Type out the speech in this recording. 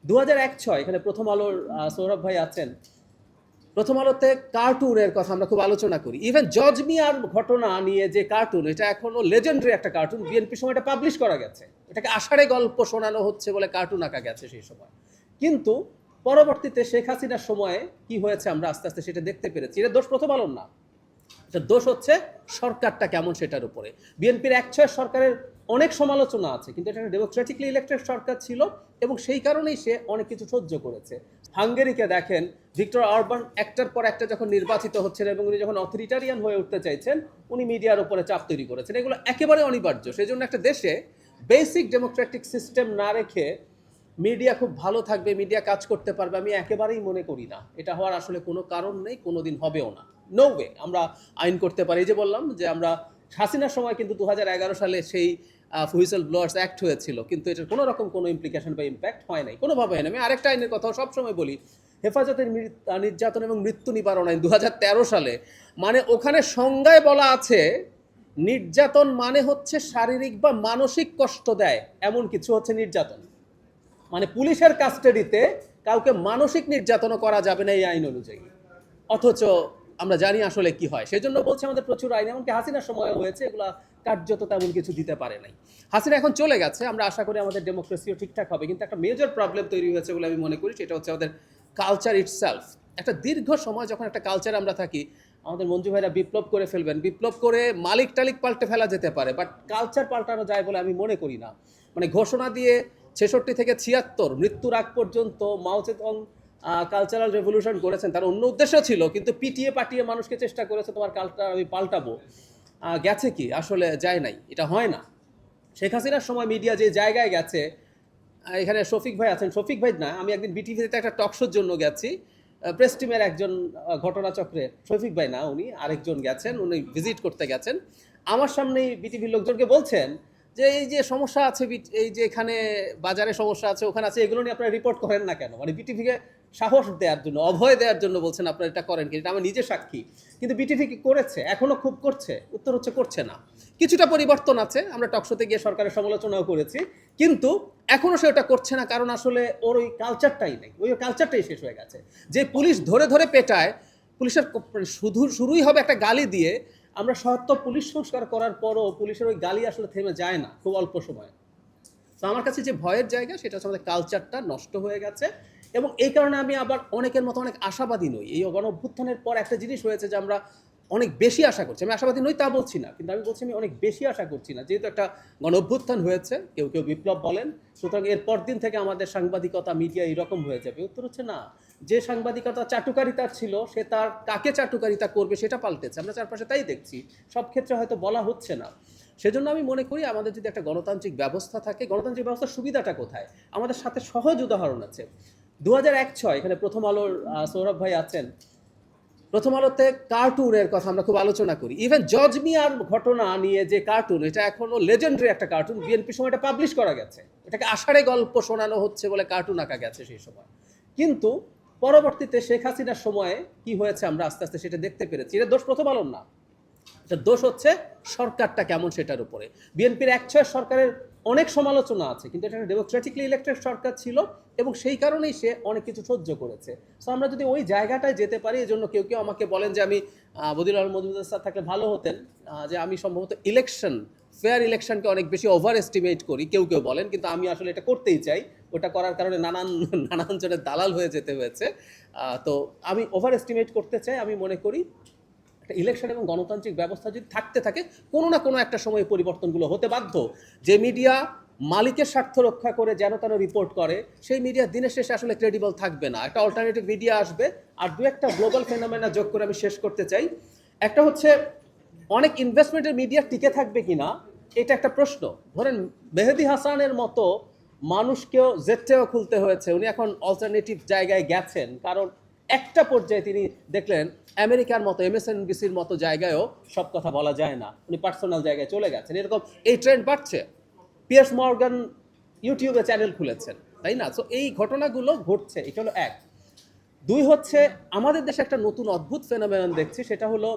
2001-06 এখানে প্রথম আলোর সৌরভ ভাই আছেন। প্রথম আলোতে কার্টুনের কথা আমরা খুব আলোচনা করি। ইভেন জজ মিয়ার ঘটনা নিয়ে যে কার্টুন, এটা এখনো লেজেন্ডারি একটা কার্টুন। বিএনপির সময় এটা পাবলিশ করা গেছে, এটাকে আষাঢ়ে গল্প শোনানো হচ্ছে বলে কার্টুন আঁকা গেছে সেই সময়। কিন্তু পরবর্তীতে শেখ হাসিনার সময়ে কি হয়েছে আমরা আস্তে আস্তে সেটা দেখতে পেরেছি। এটা দোষ প্রথম আলোর না, এটা দোষ হচ্ছে সরকারটা কেমন সেটার উপরে। বিএনপির 1/6 সরকারের অনেক সমালোচনা আছে, কিন্তু এটা একটা ডেমোক্রেটিকলি ইলেক্টেড সরকার ছিল এবং সেই কারণেই সে অনেক কিছু সহ্য করেছে। হাঙ্গেরিকে দেখেন, ভিক্টর অরবান একটার পর একটা যখন নির্বাচিত হচ্ছেন এবং উনি যখন অথরিটারিয়ান হয়ে উঠতে চাইছেন, উনি মিডিয়ার উপরে চাপ তৈরি করেছেন। এগুলো একেবারে অনিবার্য। সেই জন্য একটা দেশে বেসিক ডেমোক্রেটিক সিস্টেম না রেখে মিডিয়া খুব ভালো থাকবে, মিডিয়া কাজ করতে পারবে, আমি একেবারেই মনে করি না। এটা হওয়ার আসলে কোনো কারণ নেই, কোনো দিন হবেও না। No way. আমরা আইন করতে পারি, যে বললাম যে আমরা হাসিনার সময় কিন্তু 2011 সালে সেই হুইসেল ব্লোয়ার্স অ্যাক্ট হয়েছিল, কিন্তু এটার কোনো রকম কোনো ইমপ্লিকেশন বা ইম্প্যাক্ট হয় নাই, কোনোভাবে হয় না। আমি আরেকটা আইনের কথাও সবসময় বলি, হেফাজতের নির্যাতন এবং মৃত্যু নিবারণ আইন 2013 সালে, মানে ওখানে সংজ্ঞায় বলা আছে নির্যাতন মানে হচ্ছে শারীরিক বা মানসিক কষ্ট দেয় এমন কিছু হচ্ছে নির্যাতন। মানে পুলিশের কাস্টাডিতে কাউকে মানসিক নির্যাতনও করা যাবে না এই আইন অনুযায়ী। অথচ আমরা জানি আসলে কি হয়। সেই জন্য বলছি আমাদের প্রচুর আইন, এমনকি হাসিনার সময় হয়েছে, এগুলা কার্যত তেমন কিছু দিতে পারে নাই। হাসিনা এখন চলে গেছে, আমরা আশা করি আমাদের ডেমোক্রেসিও ঠিকঠাক হবে। কিন্তু একটা মেজর প্রবলেম তৈরি হয়েছে বলে আমি মনে করি, সেটা হচ্ছে আমাদের কালচার ইটসেলফ। একটা দীর্ঘ সময় যখন একটা কালচার আমরা থাকি, আমাদের মঞ্জু ভাইরা বিপ্লব করে ফেলবেন, বিপ্লব করে মালিক টালিক পাল্টে ফেলা যেতে পারে, বাট কালচার পাল্টানো যায় বলে আমি মনে করি না। মানে ঘোষণা দিয়ে 66 থেকে 76 মৃত্যুর আগ পর্যন্ত মাও জেদং কালচারাল রেভলিউশন করেছেন, তার অন্য উদ্দেশ্য ছিল, কিন্তু পিটিয়ে পাটিয়ে মানুষকে চেষ্টা করেছে তোমার কালচার আমি পাল্টাবো। গেছে কি? আসলে যায় নাই, এটা হয় না। শেখ হাসিনার সময় মিডিয়া যে জায়গায় গেছে, এখানে শফিক ভাই আছেন, শফিক ভাই না, আমি একদিন বিটিভিতে একটা টকশোর জন্য গেছি, প্রেস টিমের একজন ঘটনাচক্রে, শফিক ভাই না, উনি আরেকজন গেছেন, উনি ভিজিট করতে গেছেন। আমার সামনেই বিটিভির লোকজনকে বলছেন যে এই যে সমস্যা আছে, এই যে এখানে বাজারে সমস্যা আছে, ওখানে আছে, এগুলো নিয়ে আপনারা রিপোর্ট করেন না কেন? মানে বিটিভিকে সাহস দেওয়ার জন্য, অভয় দেওয়ার জন্য বলছেন আপনারা এটা করেন কি? এটা আমার নিজে সাক্ষী। কিন্তু বিটিভি কি করেছে? এখনো খুব করছে? উত্তর হচ্ছে করছে না। কিছুটা পরিবর্তন আছে, আমরা টকশোতে গিয়ে সরকারের সমালোচনাও করেছি, কিন্তু এখনও সে ওটা করছে না, কারণ আসলে ওর ওই কালচারটাই নেই, ওই কালচারটাই শেষ হয়ে গেছে। যে পুলিশ ধরে ধরে পেটায়, পুলিশের শুরুই হবে একটা গালি দিয়ে। আমরা সত্য পুলিশ সংস্কার করার পরও পুলিশের ওই গালি আসলে থেমে যায় না খুব অল্প সময়। তো আমার কাছে যে ভয়ের জায়গা, সেটা হচ্ছে আমাদের কালচারটা নষ্ট হয়ে গেছে। এবং এই কারণে আমি আবার অনেকের মতো অনেক আশাবাদী নই। এই গণ অভ্যুত্থানের পর একটা জিনিস হয়েছে যে আমরা অনেক বেশি আশা করছি। আমি আশাবাদী নই তা বলছি না, কিন্তু আমি বলছি আমি অনেক বেশি আশা করছি না। যেহেতু একটা গণ অভ্যুত্থান হয়েছে, কেউ কেউ বিপ্লব বলেন, সুতরাং এর পরদিন থেকে আমাদের সাংবাদিকতা মিডিয়া এইরকম হয়ে যাবে। উত্তর হচ্ছে না। যে সাংবাদিকতা চাটুকারিতার ছিল, সে তার কাকে চাটুকারিতা করবে সেটা পাল্টেছে। আমরা চারপাশে তাই দেখছি, সব ক্ষেত্রে হয়তো বলা হচ্ছে না। সেজন্য আমি মনে করি আমাদের যদি একটা গণতান্ত্রিক ব্যবস্থা থাকে, গণতান্ত্রিক ব্যবস্থার সুবিধাটা কোথায়? আমাদের সাথে সহজ উদাহরণ আছে। 2001-06 এখানে প্রথম আলোর সৌরভ ভাই আছেন। প্রথম আলোতে কার্টুনের কথা আমরা খুব আলোচনা করি। ইভেন জজ মিয়ার ঘটনা নিয়ে যে কার্টুন, এটা এখনো লেজেন্ডারি একটা কার্টুন। বিএনপির সময় এটা পাবলিশ করা গেছে, এটাকে আষাঢ়ে গল্প শোনানো হচ্ছে বলে কার্টুন আঁকা গেছে সেই সময়। কিন্তু পরবর্তীতে শেখ হাসিনার সময়ে কি হয়েছে আমরা আস্তে আস্তে সেটা দেখতে পেরেছি। এটা দোষ প্রথম আলোর না, এটা দোষ হচ্ছে সরকারটা কেমন সেটার উপরে। বিএনপির 1/6 সরকারের অনেক সমালোচনা আছে, কিন্তু এটা একটা ডেমোক্রেটিকলি ইলেক্টেড সরকার ছিল এবং সেই কারণেই সে অনেক কিছু সহ্য করেছে। সো আমরা যদি ওই জায়গাটায় যেতে পারি, এই জন্য কেউ কেউ আমাকে বলেন যে আমি বদিউল আলম মজুমদার স্যার থাকলে ভালো হতেন, যে আমি সম্ভবত ফেয়ার ইলেকশনকে অনেক বেশি ওভার এস্টিমেট করি, কেউ কেউ বলেন, কিন্তু আমি আসলে এটা করতেই চাই। ওটা করার কারণে নানান জনের দালাল হয়ে যেতে হয়েছে। তো আমি ওভার এস্টিমেট করতে চাই। আমি মনে করি একটা ইলেকশন এবং গণতান্ত্রিক ব্যবস্থা যদি থাকতে থাকে, কোনো না কোনো একটা সময় পরিবর্তনগুলো হতে বাধ্য। যে মিডিয়া মালিকের স্বার্থ রক্ষা করে যেন তেন রিপোর্ট করে, সেই মিডিয়া দিনের শেষে আসলে ক্রেডিবল থাকবে না। একটা অল্টারনেটিভ মিডিয়া আসবে। আর দু একটা গ্লোবাল ফেনোমেনা যোগ করে আমি শেষ করতে চাই। একটা হচ্ছে অনেক ইনভেস্টমেন্টের মিডিয়া টিকে থাকবে কিনা, এটা একটা প্রশ্ন। ধরেন মেহেদী হাসানের মতো মানুষকেও জেটটাও খুলতে হয়েছে, উনি এখন অল্টারনেটিভ জায়গায় গেছেন, কারণ একটা পর্যায়ে তিনি দেখলেন আমেরিকার মতো MSNBCর মতো জায়গায়ও সব কথা বলা যায় না, উনি পার্সোনাল জায়গায় চলে গেছেন। এরকম এই ট্রেন্ড বাড়ছে। পিয়ার্স মর্গান ইউটিউবে চ্যানেল খুলেছেন, তাই না? সো এই ঘটনাগুলো ঘটছে, এটা হলো এক। দুই হচ্ছে আমাদের দেশে একটা নতুন অদ্ভুত ফেনোমেনন দেখছি, সেটা হলো